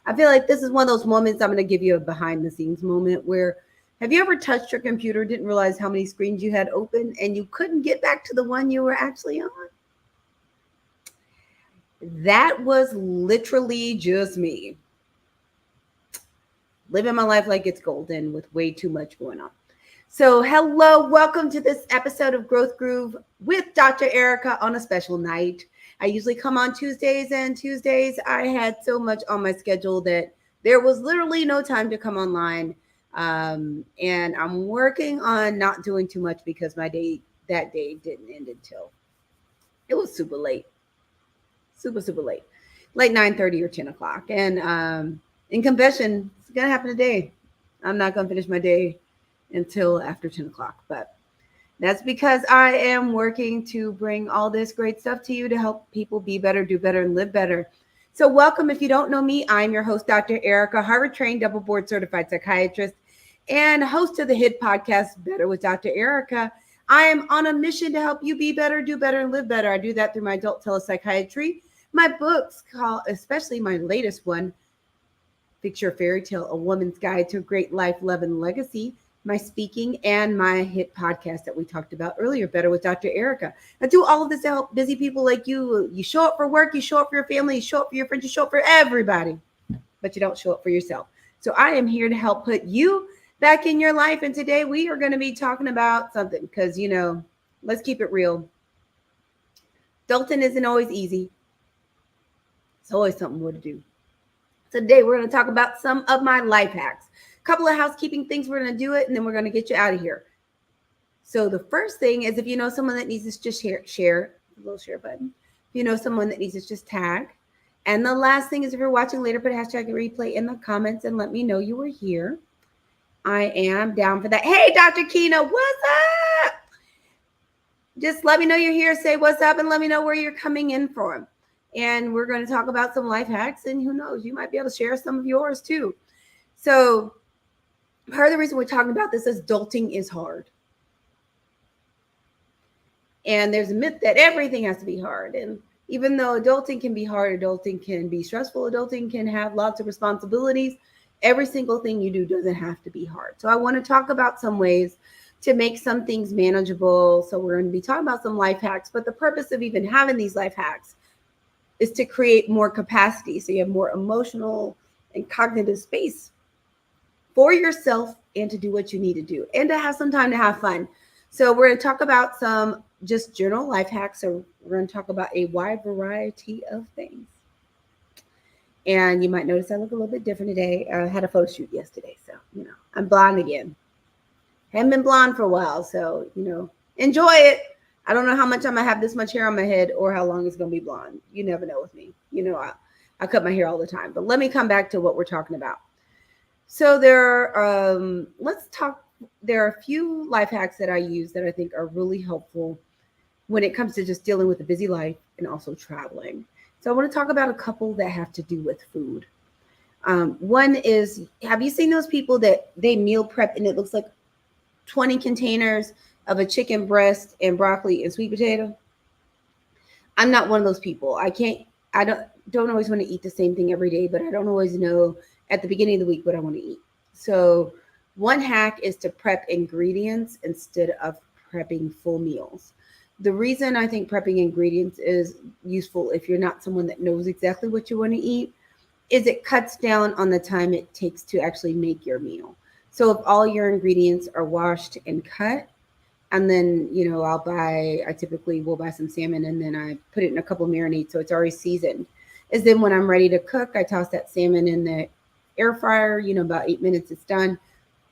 I feel like this is one of those moments I'm going to give you a behind the scenes moment where have you ever touched your computer, didn't realize how many screens you had open, and you couldn't get back to the one you were actually on? That was literally just me living my life like it's golden with way too much going on. So, hello, welcome to this episode of Growth Groove with Dr. Ericka on a special night. I usually come on Tuesdays, and Tuesdays I had so much on my schedule that there was literally no time to come online. And I'm working on not doing too much because my day that day didn't end until it was super late, super late, like 9:30 or 10 o'clock. And in confession, it's gonna happen today. I'm not gonna finish my day until after 10 o'clock, but that's because I am working to bring all this great stuff to you to help people be better, do better, and live better. So welcome. If you don't know me, I'm your host, Dr. Ericka, Harvard-trained, double board certified psychiatrist, and host of the hit podcast, Better with Dr. Ericka. I am on a mission to help you be better, do better, and live better. I do that through my adult telepsychiatry, my books, especially my latest one, Fix Your Fairy Tale, A Woman's Guide to a Great Life, Love, and Legacy, my speaking, and my hit podcast that we talked about earlier, Better with Dr. Ericka. I do all of this to help busy people like you. You show up for work, you show up for your family, you show up for your friends, you show up for everybody, but you don't show up for yourself. So I am here to help put you back in your life. And today we are going to be talking about something because, let's keep it real. Adulting isn't always easy. It's always something more to do. So today we're going to talk about some of my life hacks. Couple of housekeeping things. We're going to do it, and then we're going to get you out of here. So the first thing is, if you know someone that needs this, just share the little share button. If you know someone that needs this, just tag. And the last thing is, if you're watching later, put hashtag replay in the comments and let me know you were here. I am down for that. Hey, Dr. Kina, what's up? Just let me know you're here. Say what's up and let me know where you're coming in from. And we're going to talk about some life hacks, and who knows, you might be able to share some of yours too. So part of the reason we're talking about this is adulting is hard. And there's a myth that everything has to be hard. And even though adulting can be hard, adulting can be stressful, adulting can have lots of responsibilities, every single thing you do doesn't have to be hard. So I want to talk about some ways to make some things manageable. So we're going to be talking about some life hacks, but the purpose of even having these life hacks is to create more capacity. So you have more emotional and cognitive space for yourself and to do what you need to do and to have some time to have fun. So we're going to talk about some just general life hacks. So we're going to talk about a wide variety of things. And you might notice I look a little bit different today. I had a photo shoot yesterday. So, I'm blonde again. Haven't been blonde for a while. So, enjoy it. I don't know how much I'm going to have this much hair on my head or how long it's going to be blonde. You never know with me. I cut my hair all the time. But let me come back to what we're talking about. So there are a few life hacks that I use that I think are really helpful when it comes to just dealing with a busy life and also traveling. So I want to talk about a couple that have to do with food. One is, have you seen those people that they meal prep and it looks like 20 containers of a chicken breast and broccoli and sweet potato? I'm not one of those people. I don't always want to eat the same thing every day, but I don't always know at the beginning of the week what I want to eat. So one hack is to prep ingredients instead of prepping full meals. The reason I think prepping ingredients is useful if you're not someone that knows exactly what you want to eat is it cuts down on the time it takes to actually make your meal. So if all your ingredients are washed and cut, and then, I typically will buy some salmon and then I put it in a couple of marinades so it's already seasoned. Is then when I'm ready to cook, I toss that salmon in the air fryer, about 8 minutes, it's done.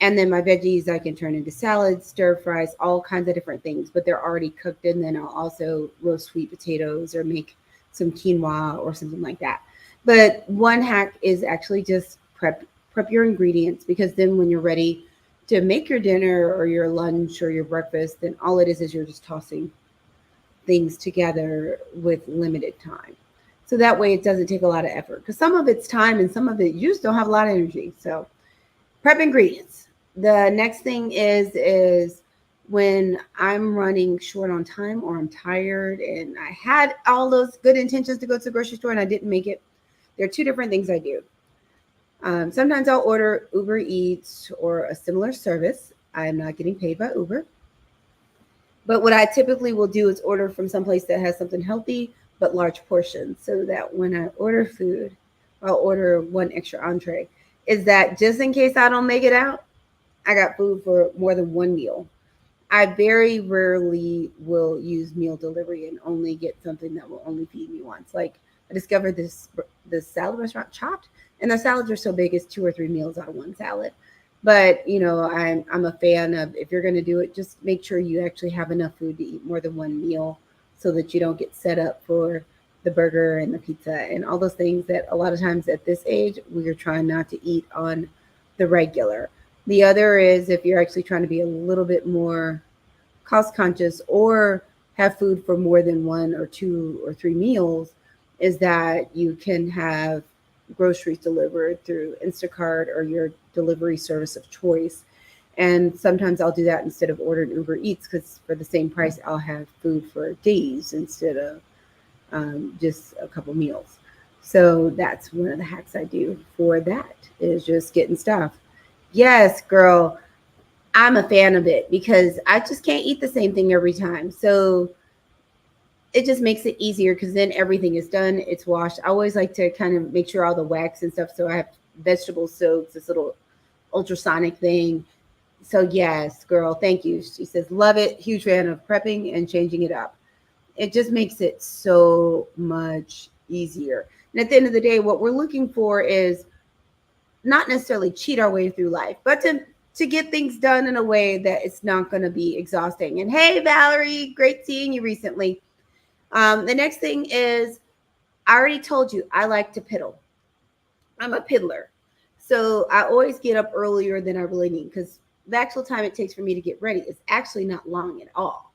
And then my veggies, I can turn into salads, stir fries, all kinds of different things, but they're already cooked. And then I'll also roast sweet potatoes or make some quinoa or something like that. But one hack is actually just prep your ingredients, because then when you're ready to make your dinner or your lunch or your breakfast, then all it is you're just tossing things together with limited time. So that way it doesn't take a lot of effort, because some of it's time and some of it you just don't have a lot of energy. So prep ingredients. The next thing is when I'm running short on time or I'm tired and I had all those good intentions to go to the grocery store and I didn't make it. There are two different things I do. Sometimes I'll order Uber Eats or a similar service. I'm not getting paid by Uber. But what I typically will do is order from someplace that has something healthy but large portions, so that when I order food, I'll order one extra entree. Is that just in case I don't make it out, I got food for more than one meal. I very rarely will use meal delivery and only get something that will only feed me once. Like I discovered this salad restaurant, Chopped, and the salads are so big it's two or three meals out of one salad. But I'm a fan of, if you're going to do it, just make sure you actually have enough food to eat more than one meal, so that you don't get set up for the burger and the pizza and all those things that a lot of times at this age we are trying not to eat on the regular. The other is, if you're actually trying to be a little bit more cost conscious or have food for more than one or two or three meals, is that you can have groceries delivered through Instacart or your delivery service of choice. And sometimes I'll do that instead of ordering Uber Eats, because for the same price, I'll have food for days instead of just a couple meals. So that's one of the hacks I do for that, is just getting stuff. Yes, girl, I'm a fan of it because I just can't eat the same thing every time. So it just makes it easier, because then everything is done. It's washed. I always like to kind of make sure all the wax and stuff. So I have vegetable soaks, this little ultrasonic thing. So yes, girl, thank you. She says, love it. Huge fan of prepping and changing it up. It just makes it so much easier. And at the end of the day, what we're looking for is not necessarily cheat our way through life, but to get things done in a way that it's not going to be exhausting. And hey, Valerie, great seeing you recently. The next thing is, I already told you I like to piddle. I'm a piddler. So I always get up earlier than I really need, because the actual time it takes for me to get ready is actually not long at all.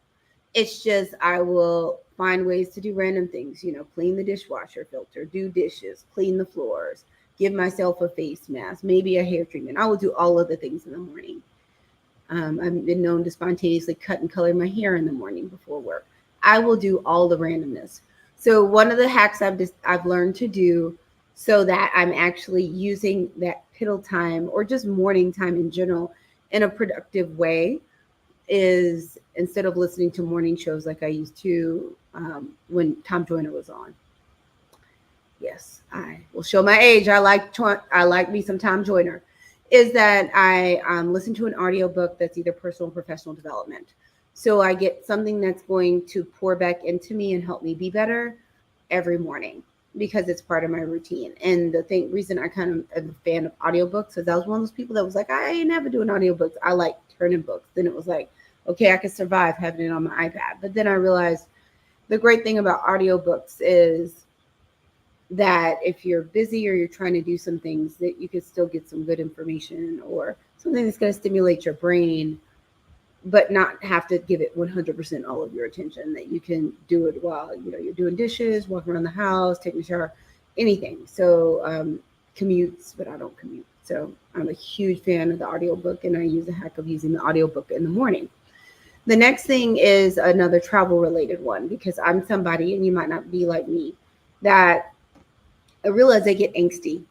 It's just I will find ways to do random things, clean the dishwasher filter, do dishes, clean the floors, give myself a face mask, maybe a hair treatment. I will do all of the things in the morning. I've been known to spontaneously cut and color my hair in the morning before work. I will do all the randomness. So one of the hacks I've learned to do, so that I'm actually using that piddle time or just morning time in general in a productive way, is instead of listening to morning shows like I used to when Tom Joyner was on. Yes, I will show my age. I like me some Tom Joyner. Is that I listen to an audiobook that's either personal or professional development. So I get something that's going to pour back into me and help me be better every morning, because it's part of my routine. And the reason I kind of am a fan of audiobooks is I was one of those people that was like, I ain't never doing audiobooks. I like turning books. Then it was like, okay, I could survive having it on my iPad. But then I realized the great thing about audiobooks is that if you're busy or you're trying to do some things, that you could still get some good information or something that's going to stimulate your brain, but not have to give it 100% all of your attention, that you can do it while you're doing dishes, walking around the house, taking a shower, anything. So commutes, but I don't commute. So I'm a huge fan of the audiobook, and I use the hack of using the audiobook in the morning. The next thing is another travel related one, because I'm somebody, and you might not be like me, that I realize I get angsty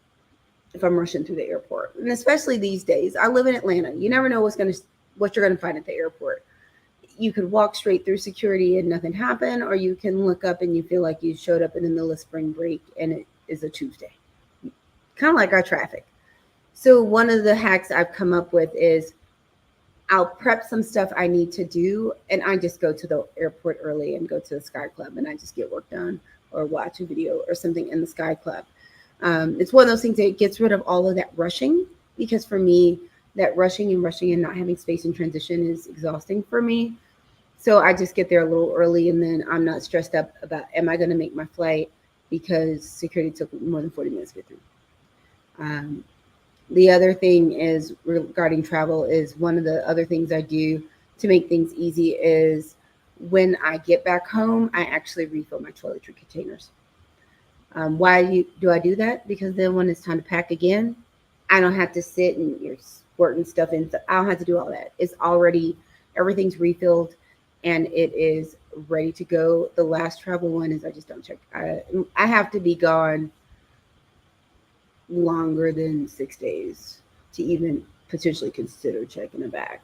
if I'm rushing through the airport. And especially these days, I live in Atlanta. You never know what you're going to find at the airport. You could walk straight through security and nothing happen, or you can look up and you feel like you showed up in the middle of spring break and it is a Tuesday. Kind of like our traffic. So one of the hacks I've come up with is I'll prep some stuff I need to do, and I just go to the airport early and go to the Sky Club, and I just get work done or watch a video or something in the Sky Club. It's one of those things that gets rid of all of that rushing, because for me, that rushing and not having space in transition is exhausting for me. So I just get there a little early, and then I'm not stressed up about, am I going to make my flight, because security took more than 40 minutes to get through. The other thing is, regarding travel, is one of the other things I do to make things easy is when I get back home, I actually refill my toiletry containers. Why do I do that? Because then when it's time to pack again, I don't have to sit and you're squirting stuff in. I don't have to do all that. It's already, everything's refilled and it is ready to go. The last travel one is I just don't check. I have to be gone longer than 6 days to even potentially consider checking a bag.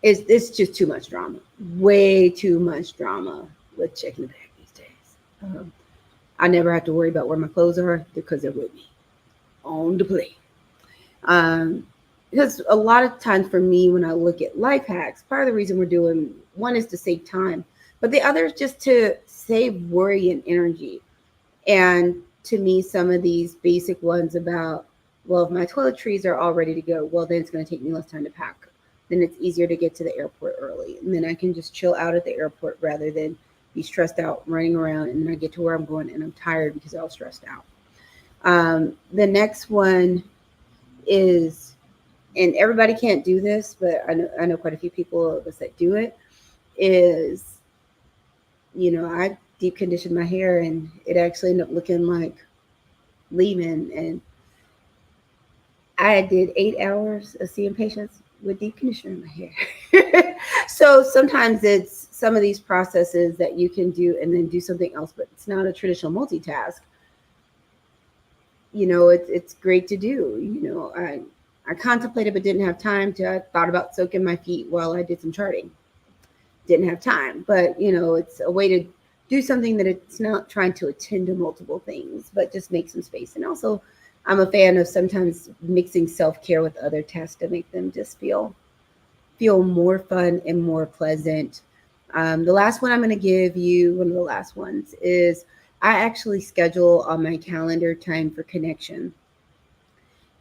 It's just too much drama, way too much drama with checking the bag these days. I never have to worry about where my clothes are because they're with me on the plane. Um, because a lot of times for me, when I look at life hacks, part of the reason we're doing one is to save time, but the other is just to save worry and energy. And to me, some of these basic ones about, well, if my toiletries are all ready to go, well, then it's going to take me less time to pack. Then it's easier to get to the airport early. And then I can just chill out at the airport rather than be stressed out running around. And then I get to where I'm going and I'm tired because I was stressed out. The next one is, and everybody can't do this, but I know quite a few people of us that do it, is, I deep conditioned my hair and it actually ended up looking like leaving. And I did 8 hours of seeing patients with deep conditioner in my hair. So sometimes it's some of these processes that you can do and then do something else, but it's not a traditional multitask. It's great to do. I contemplated but didn't have time to. I thought about soaking my feet while I did some charting. Didn't have time, but it's a way to do something that it's not trying to attend to multiple things, but just make some space. And also, I'm a fan of sometimes mixing self-care with other tasks to make them just feel more fun and more pleasant. The last one I'm going to give you, one of the last ones, is I actually schedule on my calendar time for connection.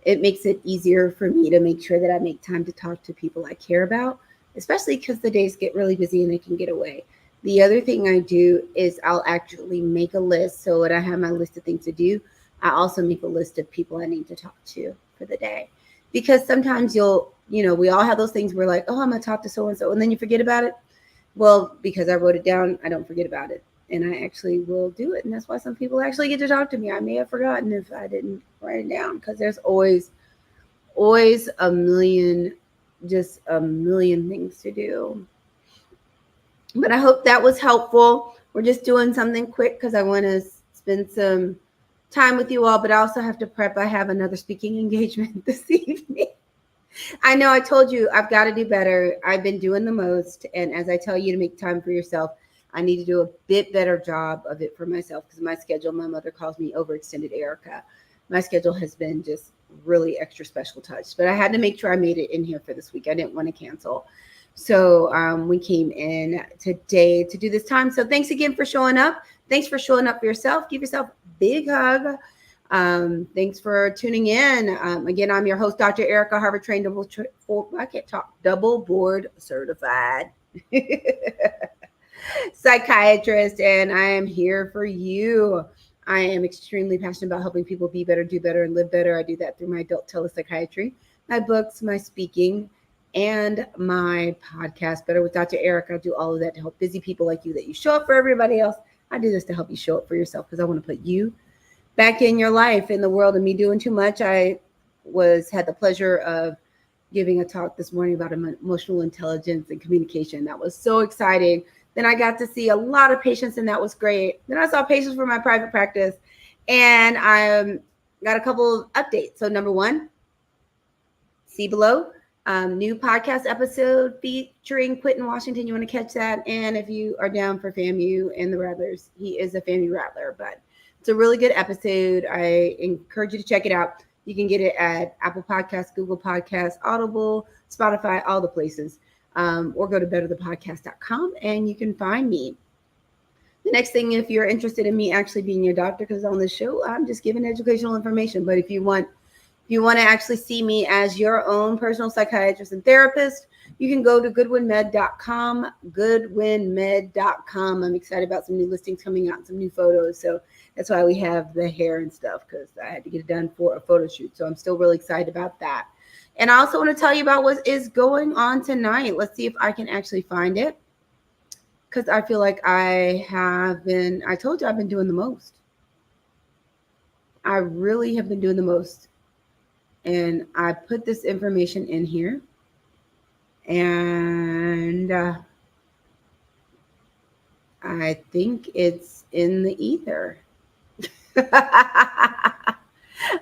It makes it easier for me to make sure that I make time to talk to people I care about, especially because the days get really busy and they can get away. The other thing I do is I'll actually make a list. So when I have my list of things to do, I also make a list of people I need to talk to for the day. Because sometimes we all have those things where like, oh, I'm going to talk to so-and-so, and then you forget about it. Well, because I wrote it down, I don't forget about it. And I actually will do it. And that's why some people actually get to talk to me. I may have forgotten if I didn't write it down, because there's always a million things to do. But I hope that was helpful. We're just doing something quick because I want to spend some time with you all, but I also have to prep. I have another speaking engagement this evening. I know I told you I've got to do better. I've been doing the most. And as I tell you to make time for yourself, I need to do a bit better job of it for myself, because my schedule, my mother calls me overextended Ericka. My schedule has been just really extra special touch, but I had to make sure I made it in here for this week. I didn't want to cancel. So we came in today to do this time. So thanks again for showing up. Thanks for showing up for yourself. Give yourself a big hug. Thanks for tuning in. Again, I'm your host, Dr. Ericka, Harvard trained double board certified psychiatrist, and I am here for you. I am extremely passionate about helping people be better, do better, and live better. I do that through my adult telepsychiatry, my books, my speaking, and my podcast, Better with Dr. Ericka. I do all of that to help busy people like you, that you show up for everybody else. I do this to help you show up for yourself, because I want to put you back in your life. In the world of me doing too much, I had the pleasure of giving a talk this morning about emotional intelligence and communication. That was so exciting. Then I got to see a lot of patients, and that was great. Then I saw patients for my private practice, and I got a couple of updates. So number one, see below, new podcast episode featuring Quentin Washington. You want to catch that? And if you are down for FAMU and the Rattlers, he is a FAMU Rattler, but it's a really good episode. I encourage you to check it out. You can get it at Apple Podcasts, Google Podcasts, Audible, Spotify, all the places. Or go to betterthepodcast.com and you can find me. The next thing, if you're interested in me actually being your doctor, because on this show, I'm just giving educational information. But if you want to actually see me as your own personal psychiatrist and therapist, you can go to goodwinmed.com, goodwinmed.com. I'm excited about some new listings coming out, some new photos. So that's why we have the hair and stuff, because I had to get it done for a photo shoot. So I'm still really excited about that. And I also want to tell you about what is going on tonight. Let's see if I can actually find it, because I feel like I told you I've been doing the most. I really have been doing the most. And I put this information in here. And I think it's in the ether.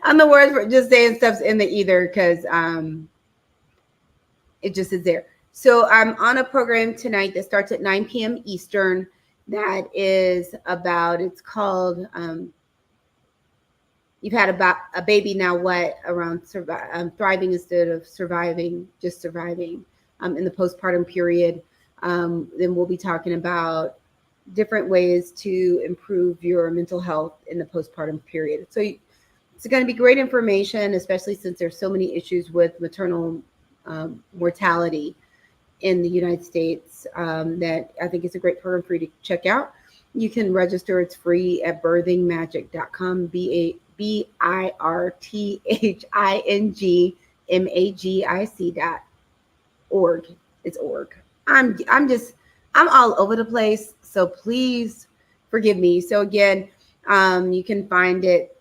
I'm the worst for just saying stuff's in the either because it just is there. So I'm on a program tonight that starts at 9 p.m. Eastern. That is about, it's called, you've had about a baby now, what, around thriving instead of surviving, just surviving in the postpartum period. Then we'll be talking about different ways to improve your mental health in the postpartum period. So it's going to be great information, especially since there's so many issues with maternal mortality in the United States, that I think it's a great program for you to check out. You can register. It's free at birthingmagic.com, birthingmagic.org. It's org. I'm all over the place, so please forgive me. So again, you can find it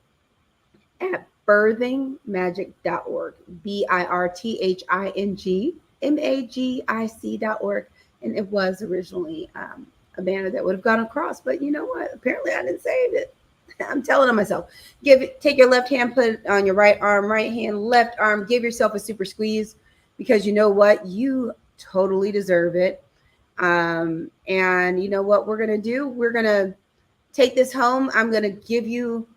at birthingmagic.org, birthingmagic.org. And it was originally a banner that would have gone across, but you know what? Apparently I didn't save it. I'm telling on myself. Take your left hand, put it on your right arm, right hand, left arm, give yourself a super squeeze, because you know what? You totally deserve it. And you know what we're going to do? We're going to take this home. I'm going to give you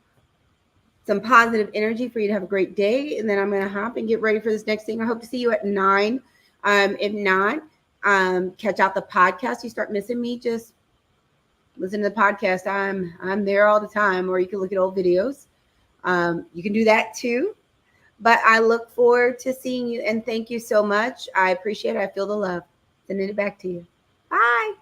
some positive energy for you to have a great day. And then I'm going to hop and get ready for this next thing. I hope to see you at 9. If not, catch out the podcast. You start missing me, just listen to the podcast. I'm there all the time, or you can look at old videos. You can do that too. But I look forward to seeing you, and thank you so much. I appreciate it. I feel the love. Sending it back to you. Bye.